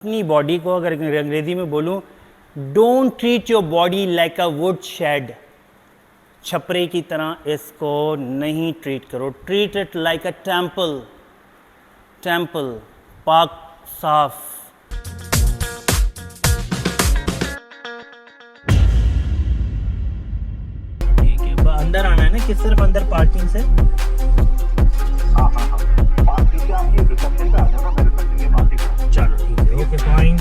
अपनी बॉडी को अगर अंग्रेजी में बोलूं, don't treat your body like a wood shed. छपरे की तरह इसको नहीं ट्रीट करो, treat it like a temple. Temple पाक साफ। ठीक है, अंदर आना है ना कि सिर्फ अंदर पार्किंग से? हाँ पार्किंग से आके रिसेप्शन पे आ जाना, मैं रिसेप्शन के पास ही खड़ा। चलो ठीक है, okay fine.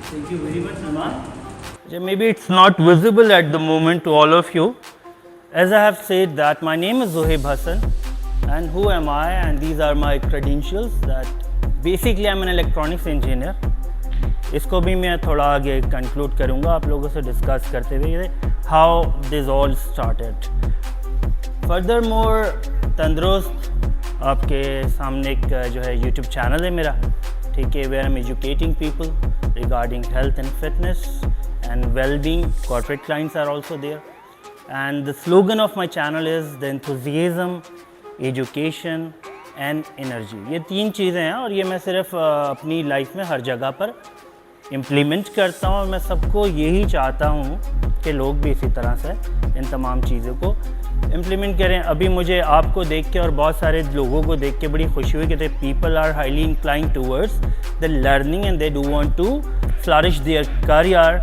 Thank you very much, Salman. Maybe it's not visible at the moment to all of you. As I have said that my name is Zohaib Hassan, and who am I, and these are my credentials. That basically I'm an electronics engineer. इसको भी मैं थोड़ा आगे conclude करूँगा आप लोगों से discuss करते हुए how this all started. Furthermore, तंदुरुस्त आपके सामने एक जो है YouTube चैनल है मेरा, ठीक है, where I'm educating people regarding health and fitness and well-being. Corporate clients are also there, and the slogan of my channel is the enthusiasm, education and energy. ये तीन चीज़ें हैं और ये मैं सिर्फ अपनी लाइफ में हर जगह पर इम्प्लीमेंट करता हूँ और मैं सबको यही चाहता हूँ कि लोग भी इसी तरह से इन तमाम चीज़ों को इम्प्लीमेंट करें। अभी मुझे आपको देख के और बहुत सारे लोगों को देख के बड़ी खुशी हुई कि people are highly inclined towards the learning and they do want to flourish their career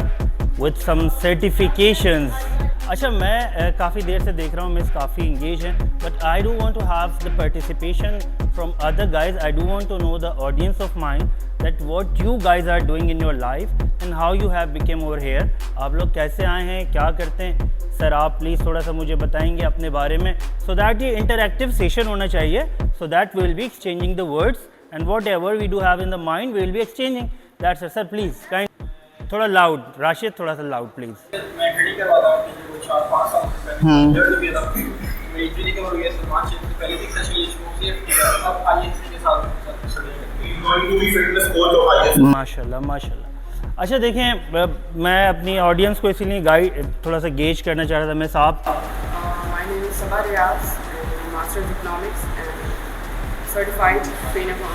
with some certifications. अच्छा, मैं काफ़ी देर से देख रहा हूँ, मिस काफ़ी इंगेज हैं, but I do want to have the participation from other guys. I do want to know the audience of mind that what you guys are doing in your life and how you have become over here. आप लोग कैसे आए हैं, क्या करते हैं sir, आप please थोड़ा सा मुझे बताएंगे अपने बारे में, so that ये इंटरैक्टिव सेशन होना चाहिए, so that we will be exchanging the words and whatever we do have in the mind we will be exchanging. That's it, sir, please kind थोड़ा लाउड, राशिद थोड़ा सा लाउड प्लीज़। मैं खड़ी करवा रहा हूँ कि कुछ 4-5 साल पहले डर भी था, मेरी इंजरी कवर हुई है, तो 5 साल पहले तक सेशन स्पोर्ट्स अब आईएएस के साथ माशाल्लाह माशाल्लाह। अच्छा देखें, मैं अपनी ऑडियंस को इसीलिए गाइड थोड़ा सा गेज करना चाह रहा था। मैं साहब My name is Sabah Riaz, Master of Economics and Certified Trainer from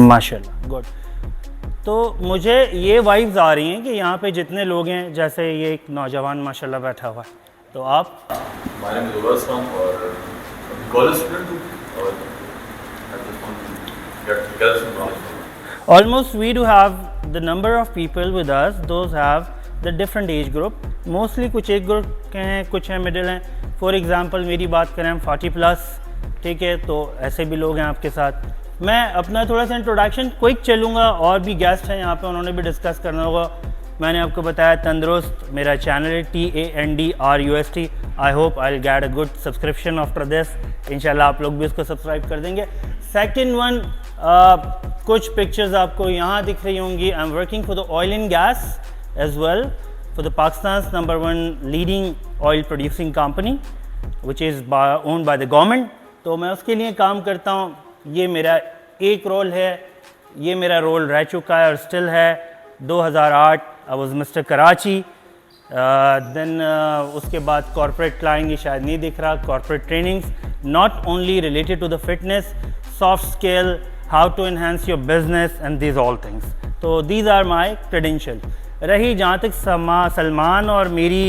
माशाल्लाह, गुड। तो मुझे ये वाइब्स आ रही हैं कि यहाँ पे जितने लोग हैं, जैसे ये एक नौजवान माशाल्लाह बैठा हुआ है, तो आप My name is Uras Khan और कॉलेज स्टूडेंट हूँ और almost we do have the number of people with us, those have the different age group, mostly कुछ एक ग्रुप के हैं, कुछ हैं मिडिल हैं। फॉर एग्जांपल मेरी बात करें हम 40+, ठीक है, तो ऐसे भी लोग हैं आपके साथ। मैं अपना थोड़ा सा इंट्रोडक्शन क्विक चलूँगा, और भी गेस्ट हैं यहाँ पे, उन्होंने भी डिस्कस करना होगा। मैंने आपको बताया तंदुरुस्त मेरा चैनल है, TANDRUST। I hope I will get a good subscription after this, इंशाल्लाह आप लोग भी उसको सब्सक्राइब कर देंगे। सेकंड वन, कुछ पिक्चर्स आपको यहाँ दिख रही होंगी। I am working for the oil and gas as well, for the Pakistan number 1 leading oil producing company which is owned by the government. तो मैं उसके लिए काम करता हूँ। ये मेरा एक रोल है, ये मेरा रोल रह चुका है और स्टिल है। 2008 I was mister Karachi. Then उसके बाद कॉर्पोरेट क्लाइंट, ये शायद नहीं दिख रहा, corporate trainings not only related to the fitness, soft skill, how to enhance your business and these all things. तो these are my credentials. रही जहाँ तक सलमान और मेरी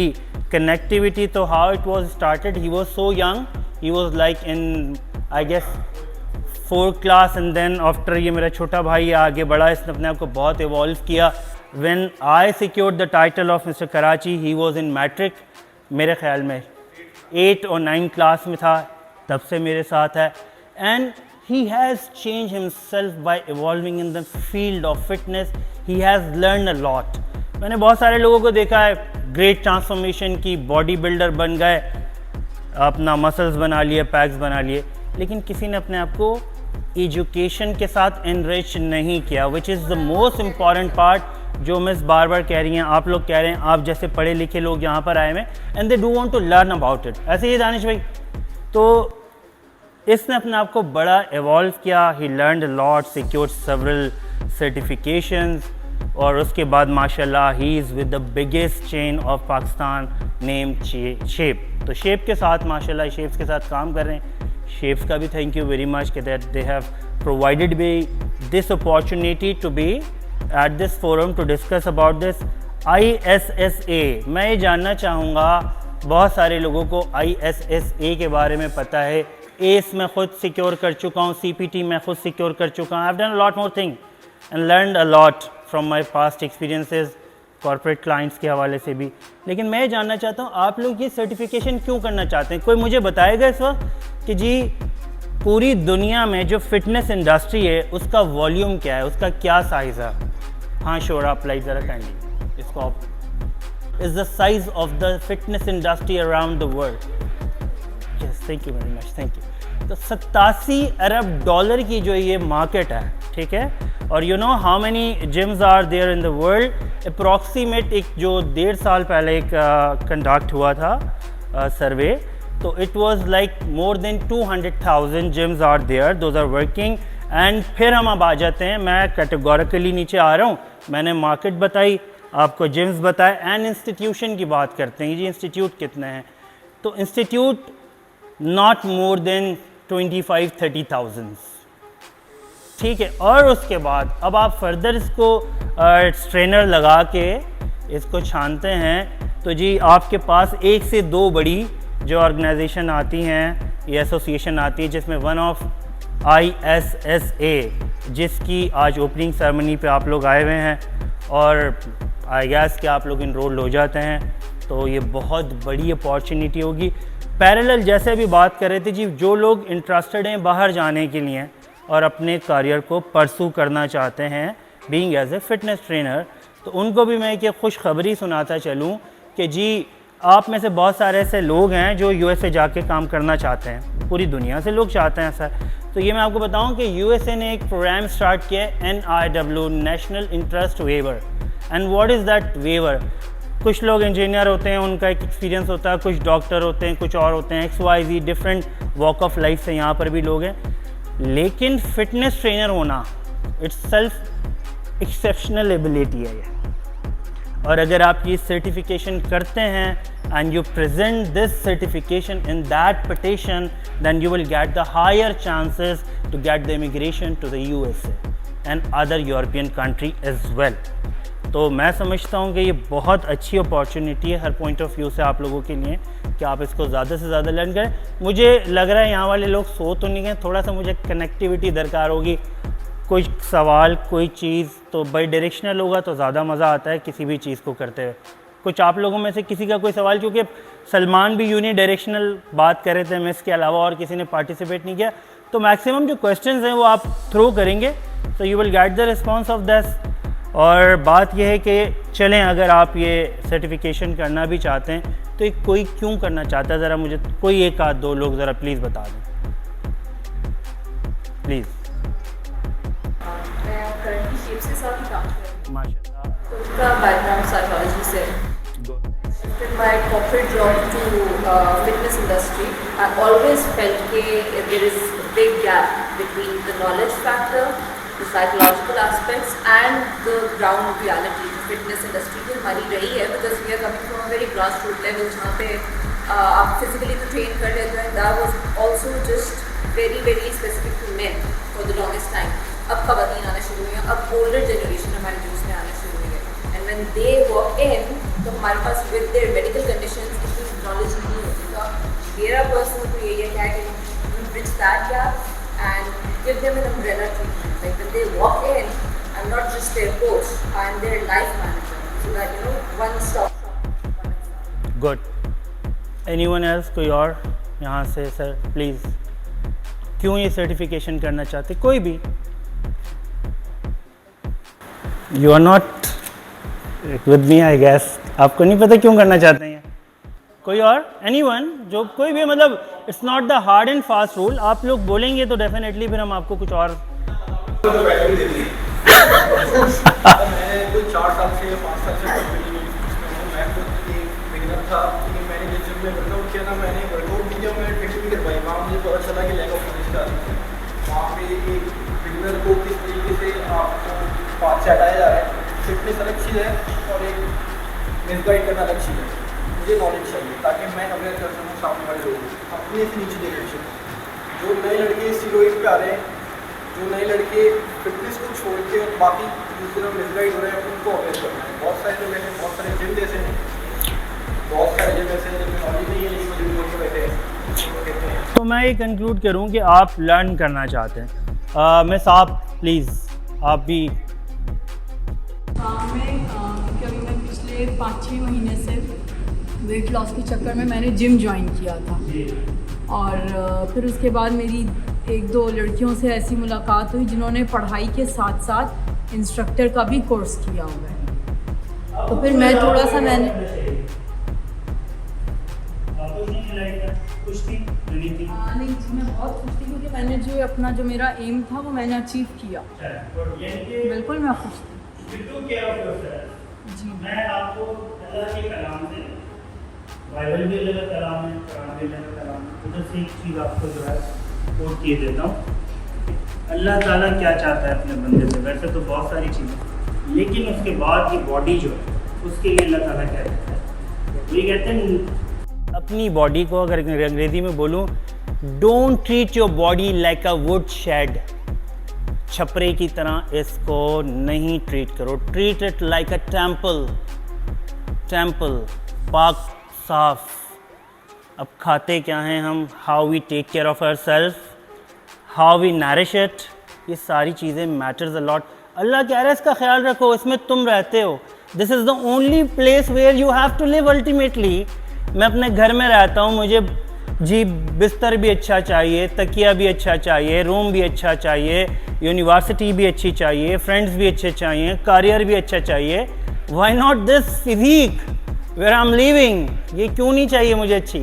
connectivity, तो how it was started, he was so young, he was like in I guess 4th class, and then after ये मेरा छोटा भाई आगे बढ़ा, इसने अपने आप को बहुत evolve किया। When I secured the title of Mr. Karachi, he was in matric, मेरे ख्याल में 8 और 9 क्लास में था, तब से मेरे साथ है। And he has changed himself by evolving in the field of fitness. He has learned a lot. मैंने बहुत सारे लोगों को देखा है, ग्रेट ट्रांसफॉर्मेशन की, बॉडी बिल्डर बन गए, अपना मसल्स बना लिए, पैक्स बना लिए, लेकिन किसी ने अपने आप को एजुकेशन के साथ इनरिच नहीं किया, which is the most important part जो मिस बार बार कह रही हैं, आप लोग कह रहे हैं, आप जैसे पढ़े लिखे लोग यहाँ पर आए हुए and they do want to learn about it. ऐसे ही दानिश भाई, तो इसने अपने आप को बड़ा एवॉल्व किया, he learned lot, secured several certifications, और उसके बाद माशाल्लाह he is with the biggest chain of Pakistan name shape. तो शेप के साथ माशाल्लाह शेप्स के साथ काम कर रहे हैं। शेप्स का भी थैंक यू वेरी मच कि that they have provided me this opportunity to be at this forum to discuss about this ISSA। मैं ये जानना चाहूँगा, बहुत सारे लोगों को ISSA के बारे में पता है, एस मैं खुद सिक्योर कर चुका हूँ, CPT मैं खुद सिक्योर कर चुका हूँ, I have done a lot more thing and learned a lot from my past experiences corporate clients के हवाले से भी। लेकिन मैं जानना चाहता हूँ आप लोग ये सर्टिफिकेशन क्यों करना चाहते हैं? कोई मुझे बताएगा इस वक्त कि जी पूरी दुनिया में जो फिटनेस इंडस्ट्री है उसका वॉल्यूम क्या है, उसका क्या साइज़ है? हाँ शोर आप लाइक ज़रा काइंडली इसको आप, is the size of the fitness industry around the world. Yes thank you very much, thank you. तो 87 अरब डॉलर की जो ये मार्केट है, ठीक है, और you know how many gyms are there in the world? Approximate एक जो 1.5 साल पहले एक कंडक्ट हुआ था सर्वे, तो it was like more than 200,000 gyms are there, those are working. And फिर हम अब आ जाते हैं, मैं कैटेगोरिकली नीचे आ रहा हूँ, मैंने मार्केट बताई, आपको जिम्स बताए, एंड इंस्टीट्यूशन की बात करते हैं जी इंस्टीट्यूट कितने हैं। तो इंस्टीट्यूट नॉट मोर देन 25-30,000, ठीक है। और उसके बाद अब आप फर्दर इसको ट्रेनर लगा के इसको छानते हैं, तो जी आपके पास 1 से 2 बड़ी जो ऑर्गेनाइजेशन आती हैं, ये एसोसिएशन आती है, जिसमें वन ऑफ ISSA, जिसकी आज ओपनिंग सेरेमनी पे आप लोग आए हुए हैं, और आई गैस कि आप लोग इनरोल हो जाते हैं, तो ये बहुत बड़ी अपॉर्चुनिटी होगी। पैरेलल जैसे अभी बात कर रहे थे जी, जो लोग इंटरेस्टेड हैं बाहर जाने के लिए और अपने करियर को परसू करना चाहते हैं being as a fitness trainer, तो उनको भी मैं एक खुशखबरी सुनाता चलूँ कि जी आप में से बहुत सारे ऐसे लोग हैं जो USA जाके काम करना चाहते हैं, पूरी दुनिया से लोग चाहते हैं ऐसा। तो ये मैं आपको बताऊं कि USA ने एक प्रोग्राम स्टार्ट किया है, NIW national interest waiver. And what is that waiver? कुछ लोग इंजीनियर होते हैं, उनका एक एक्सपीरियंस होता है, कुछ डॉक्टर होते हैं, कुछ और होते हैं, XYZ different walk of life से यहाँ पर भी लोग हैं, लेकिन फिटनेस ट्रेनर होना इट्स सेल्फ एक्सेप्शनल एबिलिटी है ये। और अगर आप ये सर्टिफिकेशन करते हैं and you present this certification in that petition, then you will get the higher chances to get the immigration to the USA and other European country as well. तो मैं समझता हूँ कि ये बहुत अच्छी अपॉर्चुनिटी है हर पॉइंट ऑफ व्यू से आप लोगों के लिए कि आप इसको ज़्यादा से ज़्यादा लर्न करें। मुझे लग रहा है यहाँ वाले लोग सो तो नहीं गए, थोड़ा सा मुझे कनेक्टिविटी दरकार होगी, कोई सवाल कोई चीज़ तो बाई डायरेक्शनल होगा तो ज़्यादा मज़ा आता है किसी भी चीज़ को करते हुए। कुछ आप लोगों में से किसी का कोई सवाल, क्योंकि सलमान भी यूनी डायरेक्शनल बात कर रहे थे, मैं इसके अलावा और किसी ने पार्टिसिपेट नहीं किया, तो मैक्सिमम जो क्वेश्चंस हैं वो आप थ्रो करेंगे, तो you will get the response of this. और बात यह है कि चलें अगर आप ये सर्टिफिकेशन करना भी चाहते हैं तो एक कोई क्यों करना चाहता है, ज़रा मुझे कोई एक आध दो लोग ज़रा प्लीज़ बता दें प्लीज़। मैं करंटली शेप्स के साथ ही काम कर रही हूँ। माशाल्लाह। उनका बैकग्राउंड साइकोलॉजी से है। Shifted my corporate job to fitness industry, I always felt that there is a big gap between the knowledge factor, the psychological aspects and the ground reality. Fitness industry की हमारी रही है because we are coming from a very grassroots level जहाँ पे आप physically तो train कर लेते हैं, that was also just very specific to men for the longest time. अब ख़वातीन आना शुरू हुई हैं, अब older generation हमारे न्यूज़ में आना शुरू हुई है, and when they walk in तो हमारे पास with their medical conditions इतनी knowledge नहीं होती। तो मेरा personal तो ये है कि bridge that gap and give them an umbrella treatment. Like when they walk in, I'm not just their coach, I'm their life manager. So that you know, one stop shop. Good. Anyone else? कोई और यहाँ से sir please, क्यों ये certification करना चाहते? कोई भी। You are not with me, I guess. आपको नहीं पता क्यों करना चाहते हैं? कोई और एनीवन जो कोई भी, मतलब it's not the hard and fast rule, आप लोग बोलेंगे तो डेफिनेटली फिर हम आपको कुछ और मैंने कोई 4 साल से या 5 साल से मैं खुद एक बिगिनर था कि मैंने जिस जिम में वर्कआउट किया ना, मैंने वर्कआउट किया, मैंने ट्रेनिंग भी करवाई, वहाँ मुझे पता चला कि लैक ऑफ नॉलेज का वहाँ पे एक बिगिनर को किस तरीके से आपको पाथ से हटाया जा रहा है। फिटनेस अलग चीज़ है और एक मिसगाइड करना अलग चीज़ है। मुझे नॉलेज चाहिए ताकि मैं अवेयर कर सकूँ सामने वाले लोगों को अपने से नीचे देखने। जो नए लड़के स्टीरॉइड पे आ रहे हैं, जो नए लड़के फिटनेस को छोड़ के और बाकी दूसरे मिसगाइड हो रहे हैं, उनको अवेयर करना है। बहुत सारे लोग ऐसे, बहुत सारे जिम जैसे हैं, बहुत सारे जिम ऐसे हैं जिनमें नॉलेज नहीं है लेकिन वो जिम खोल के बैठे हैं, कहते हैं। तो मैं ये कंक्लूड करूँ कि आप लर्न करना चाहते हैं। मिस आप प्लीज़ आप भी। हाँ, क्योंकि अभी मैं पिछले 5-6 महीने से वेट लॉस के चक्कर में मैंने जिम ज्वाइन किया था और फिर उसके बाद मेरी 1-2 लड़कियों से ऐसी मुलाकात हुई जिन्होंने पढ़ाई के साथ साथ इंस्ट्रक्टर का भी कोर्स किया हुआ है। तो फिर मैं थोड़ा सा मैंने नहीं जी, मैं बहुत खुश थी क्योंकि मैंने जो अपना जो मेरा एम था वो मैंने अचीव किया। बिल्कुल मैं खुश थी जी। मैं आपको अल्लाह के कलाम से, बाइबल भी अल्लाह का कलाम है, कुरान भी अल्लाह का कलाम है, उधर से एक चीज़ आपको जो है कोट किए देता हूँ। अल्लाह ताला क्या चाहता है अपने बंदे से, वैसे तो बहुत सारी चीज़ें, लेकिन उसके बाद ये बॉडी जो है उसके लिए अल्लाह ताला क्या कहता है, वो ये कहते हैं अपनी बॉडी को, अगर अंग्रेज़ी में बोलूँ, don't treat your body like a wood shed. छपरे की तरह इसको नहीं ट्रीट करो, treat it like a temple, पाक साफ। अब खाते क्या हैं हम, how we take care of our self, how we nourish it, ये सारी चीज़ें मैटर्स अ लॉट। अल्लाह कह रहा है इसका ख्याल रखो, इसमें तुम रहते हो, this is the only place where you have to live ultimately. मैं अपने घर में रहता हूँ, मुझे जी बिस्तर भी अच्छा चाहिए, तकिया भी अच्छा चाहिए, रूम भी अच्छा चाहिए, यूनिवर्सिटी भी अच्छी चाहिए, फ्रेंड्स भी अच्छे चाहिए, करियर भी अच्छा चाहिए। Why not this physique where I am living, ये क्यों नहीं चाहिए मुझे अच्छी?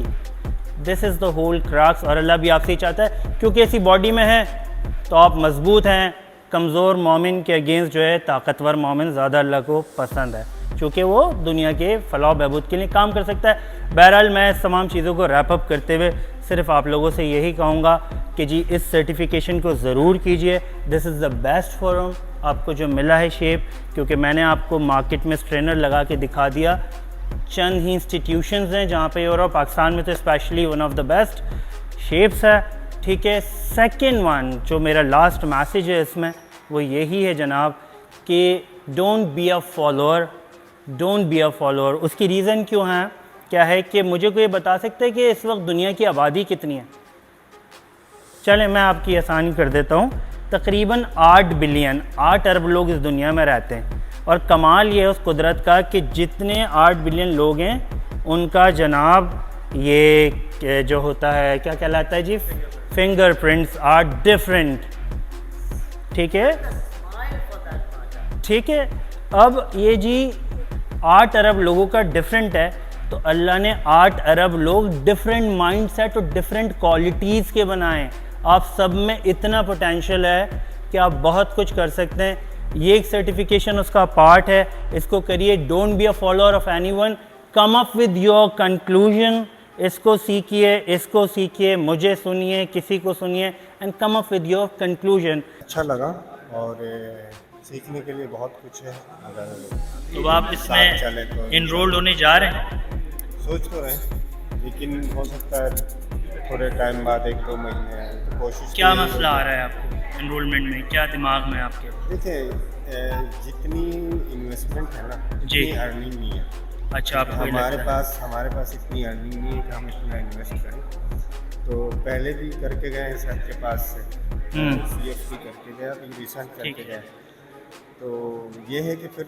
This is the whole crux. और अल्लाह भी आपसे ही चाहता है, क्योंकि ऐसी बॉडी में है तो आप मजबूत हैं। कमज़ोर मोमिन के अगेंस्ट जो है ताकतवर मोमिन ज़्यादा अल्लाह को पसंद है, क्योंकि वो दुनिया के फलाह बहबूद के लिए काम कर सकता है। बहरहाल मैं इस तमाम चीज़ों को रैप अप करते हुए सिर्फ आप लोगों से यही कहूँगा कि जी इस सर्टिफिकेशन को ज़रूर कीजिए। This is the best forum आपको जो मिला है शेप, क्योंकि मैंने आपको मार्केट में स्ट्रेनर लगा के दिखा दिया। चंद ही इंस्टीट्यूशंस हैं जहाँ पे और पाकिस्तान में तो specially one of the best shapes है, ठीक है। सेकेंड वन जो मेरा लास्ट मैसेज है इसमें वो यही है जनाब कि don't be a follower, don't be a follower. उसकी रीज़न क्यों है, क्या है कि मुझे कोई बता सकता है कि इस वक्त दुनिया की आबादी कितनी है? चलें मैं आपकी आसानी कर देता हूँ, तकरीबन 8 बिलियन 8 अरब लोग इस दुनिया में रहते हैं। और कमाल ये है उस कुदरत का कि जितने 8 बिलियन लोग हैं उनका जनाब ये जो होता है क्या कहलाता है जी, फिंगरप्रिंट्स आर डिफरेंट, ठीक है, ठीक है। अब ये जी 8 अरब लोगों का डिफरेंट है, तो अल्लाह ने 8 अरब लोग डिफरेंट माइंडसेट और डिफरेंट क्वालिटीज़ के बनाए। आप सब में इतना पोटेंशियल है कि आप बहुत कुछ कर सकते हैं। ये एक सर्टिफिकेशन उसका पार्ट है, इसको करिए। Don't be a follower of anyone, come up with your conclusion. इसको सीखिए, इसको सीखिए, मुझे सुनिए, किसी को सुनिए and come up with your conclusion. अच्छा लगा और सीखने के लिए बहुत कुछ है। अगर तो आप साथ चले तो इसमें इनरोल्ड होने जा रहे हैं? सोच तो रहे, लेकिन हो सकता है थोड़े टाइम बाद 1-2 महीने तो कोशिश। क्या मसला आ रहा है आपको एनरोलमेंट में, क्या दिमाग में आपके? देखिए जितनी इन्वेस्टमेंट है ना जी, इतनी अर्निंग नहीं है। अच्छा, आपको हमारे पास इतनी अर्निंग नहीं है कि हम इतना इन्वेस्ट करें। तो पहले भी करके गए सर के पास से, CFP करके गया, फिर रिसर्च करके गया। तो ये है कि फिर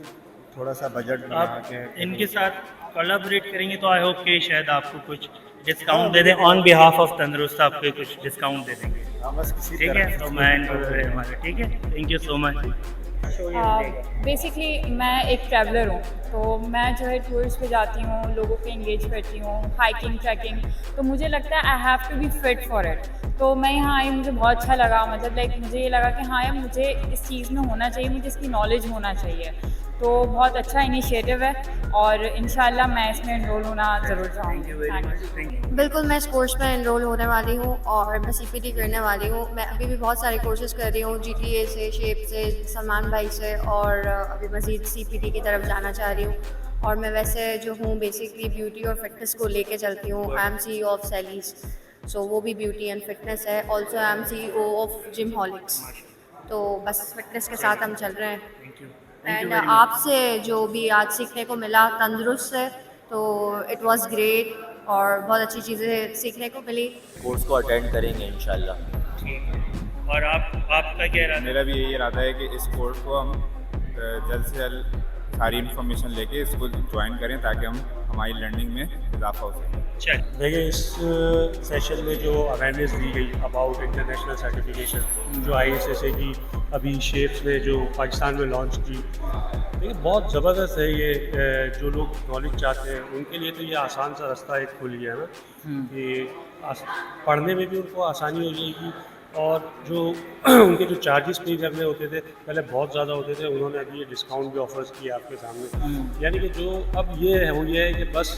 थोड़ा सा बजट बना के आप इनके साथ कोलैबोरेट करेंगे तो आई होप कि शायद आपको कुछ डिस्काउंट दे दें ऑन बिहाफ ऑफ तंदुरुस्त, आपको कुछ डिस्काउंट दे देंगे, हाँ बस किसी ठीक तरह है। तो मैं हमारे, ठीक है, thank you so much. Basically मैं एक ट्रैवलर हूँ, तो मैं जो है टूर्स पे जाती हूँ, लोगों को एंगेज करती हूँ, हाइकिंग ट्रैकिंग, तो मुझे लगता है I have to be fit for it. तो मैं यहाँ आई, मुझे बहुत अच्छा लगा, मतलब लाइक मुझे ये लगा कि हाँ यार मुझे इस चीज़ में होना चाहिए, मुझे इसकी नॉलेज होना चाहिए। तो बहुत अच्छा इनिशिएटिव है और इंशाल्लाह मैं इसमें एनरोल होना ज़रूर चाहूँगी। Thank you. बिल्कुल, मैं इस कोर्स में एनरोल होने वाली हूँ और मैं CPT करने वाली हूँ। मैं अभी भी बहुत सारे कोर्सेज़ कर रही हूँ, GTA से, शेप से, सलमान भाई से, और अभी मज़ीद CPT की तरफ जाना चाह रही हूँ। और मैं वैसे जो हूँ बेसिकली ब्यूटी और फिटनेस को लेके चलती हूँ। आई एम CEO ऑफ सेलीज, सो वो भी ब्यूटी एंड फिटनेस है। Also I am CEO of Gymholics. तो बस फिटनेस के साथ हम चल रहे हैं। एंड आपसे जो भी आज सीखने को मिला तंदुरुस्त से, तो इट वाज ग्रेट और बहुत अच्छी चीज़ें सीखने को मिली। कोर्स को अटेंड करेंगे इंशाल्लाह। और आपका क्या इरादा? मेरा भी यही इरादा है कि इस कोर्स को हम जल्द से जल्द सारी इन्फॉर्मेशन लेके इसको ज्वाइन करें ताकि हम हमारी लर्निंग में इजाफा हो सके। देखिए, इस सेशन में जो अवेयरनेस दी गई अबाउट इंटरनेशनल सर्टिफिकेशन जो ISSA की अभी शेप्स ने जो पाकिस्तान में लॉन्च की, देखिए बहुत ज़बरदस्त है ये। जो लोग नॉलेज चाहते हैं उनके लिए तो ये आसान सा रास्ता एक खुल गया ना, कि पढ़ने में भी उनको आसानी हो जाएगी। और जो उनके जो चार्जेस पे करने होते थे पहले बहुत ज़्यादा होते थे, उन्होंने अभी ये डिस्काउंट भी ऑफर्स किया आपके सामने। यानी कि जो अब ये हो गया है कि बस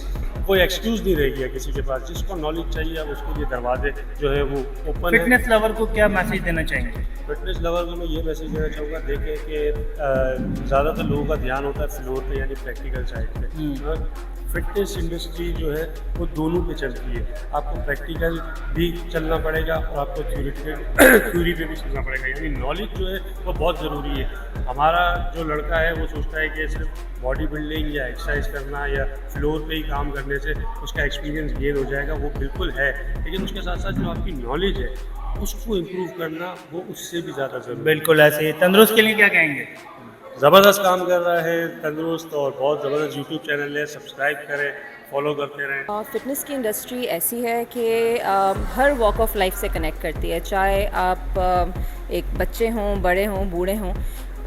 कोई एक्सक्यूज़ नहीं रह गया किसी के पास, जिसको नॉलेज चाहिए अब उसके लिए दरवाजे जो है वो ओपन है। फिटनेस लवर को क्या मैसेज देना चाहेंगे? फिटनेस लवर को मैं ये मैसेज देना चाहूँगा, देखें कि ज़्यादातर लोगों का ध्यान होता है फ्लोर पे यानी प्रैक्टिकल साइड पे। फिटनेस इंडस्ट्री जो है वो दोनों पे चलती है। आपको प्रैक्टिकल भी चलना पड़ेगा और आपको थ्योरी पे भी चलना पड़ेगा, यानी नॉलेज जो है वो बहुत ज़रूरी है। हमारा जो लड़का है वो सोचता है कि सिर्फ बॉडी बिल्डिंग या एक्सरसाइज करना या फ्लोर पे ही काम करने से उसका एक्सपीरियंस गेन हो जाएगा, वो बिल्कुल है। लेकिन उसके साथ साथ जो आपकी नॉलेज है उसको इम्प्रूव करना वो उससे भी ज़्यादा ज़रूरी है। बिल्कुल ऐसे। तंदुरुस्त के लिए क्या कहेंगे? ज़बरदस्त काम कर रहा है तंदुरुस्त, और बहुत ज़बरदस्त यूट्यूब चैनल है, सब्सक्राइब करें, फॉलो करते रहें। फिटनेस की इंडस्ट्री ऐसी है कि हर वॉक ऑफ लाइफ से कनेक्ट करती है, चाहे आप एक बच्चे हों, बड़े हों, बूढ़े हों,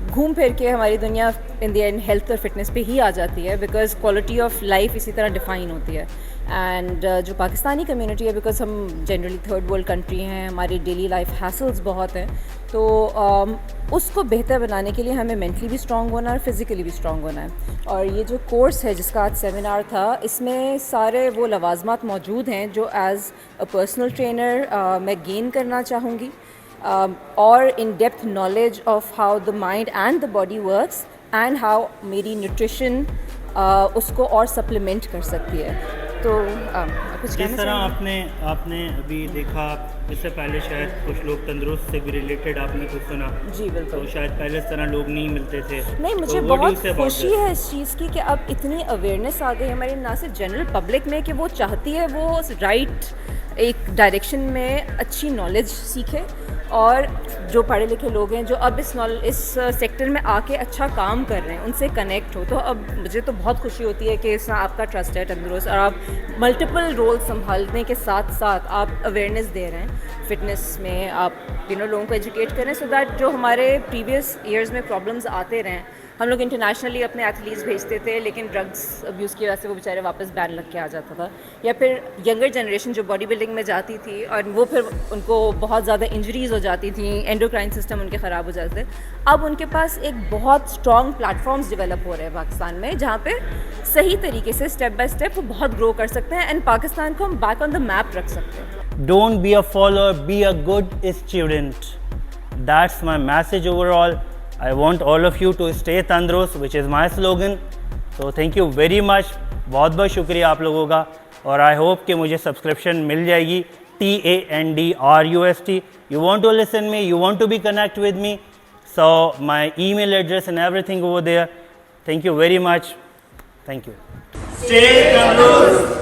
घूम फिर के हमारी दुनिया इन द एंड हेल्थ और फिटनेस पे ही आ जाती है, बिकॉज क्वालिटी ऑफ लाइफ इसी तरह डिफ़ाइन होती है। एंड जो पाकिस्तानी कम्युनिटी है, बिकॉज हम जनरली थर्ड वर्ल्ड कंट्री हैं, हमारी डेली लाइफ हैसल्स बहुत हैं, तो उसको बेहतर बनाने के लिए हमें मेंटली भी स्ट्रॉन्ग होना है और फिज़िकली भी स्ट्रॉन्ग होना है। और ये जो कोर्स है जिसका आज सेमिनार था, इसमें सारे वो लवाजमात मौजूद हैं जो एज़ अ पर्सनल ट्रेनर मैं गेन करना चाहूँगी, और in depth knowledge of how the mind and the body works and how मेरी न्यूट्रिशन उसको और सप्लीमेंट कर सकती है। तो कुछ जिस तरह आपने अभी देखा, इससे पहले शायद कुछ लोग तंदुरुस्त से भी रिलेटेड आपने कुछ सुना। जी बिल्कुल। तो शायद पहले इस तरह लोग नहीं मिलते थे। नहीं, मुझे तो बहुत खुशी है इस चीज़ की कि अब इतनी अवेयरनेस आ गई हमारी ना सिर्फ जनरल पब्लिक में कि वो चाहती है वो राइट एक डायरेक्शन में अच्छी नॉलेज सीखे, और जो पढ़े लिखे लोग हैं जो अब इस सेक्टर में आके अच्छा काम कर रहे हैं उनसे कनेक्ट हो। तो अब मुझे तो बहुत खुशी होती है कि इसमें आपका ट्रस्ट है तंदुरुस्त, और आप मल्टीपल रोल संभालने के साथ साथ आप अवेयरनेस दे रहे हैं फिटनेस में, आप लोगों को एजुकेट करें, सो दैट जो हमारे प्रीवियस ईयर्स में प्रॉब्लम्स आते रहें। हम लोग इंटरनेशनली अपने एथलीट्स भेजते थे, लेकिन ड्रग्स अब्यूज़ की वजह से वो बेचारे वापस बैन लग के आ जाता था, या फिर यंगर जनरेशन जो बॉडी बिल्डिंग में जाती थी और वो फिर उनको बहुत ज़्यादा इंजरीज़ हो जाती थी, एंडोक्राइन सिस्टम उनके ख़राब हो जाते थे। अब उनके पास एक बहुत स्ट्रॉन्ग प्लेटफॉर्म्स डेवलप हो रहे हैं पाकिस्तान में, जहाँ पे सही तरीके से स्टेप बाय स्टेप वो बहुत ग्रो कर सकते हैं एंड पाकिस्तान को हम बैक ऑन द मैप रख सकते हैं। Don't be a follower, be a good student. That's my message overall. I want all of you to stay tandurust, which is my slogan. So thank you very much. बहुत बहुत शुक्रिया आप लोगों का, और I hope कि मुझे subscription मिल जाएगी। TANDRUST. You want to listen me, you want to be connect with me. So my email address and everything over there. Thank you very much. Thank you. Stay tandurust.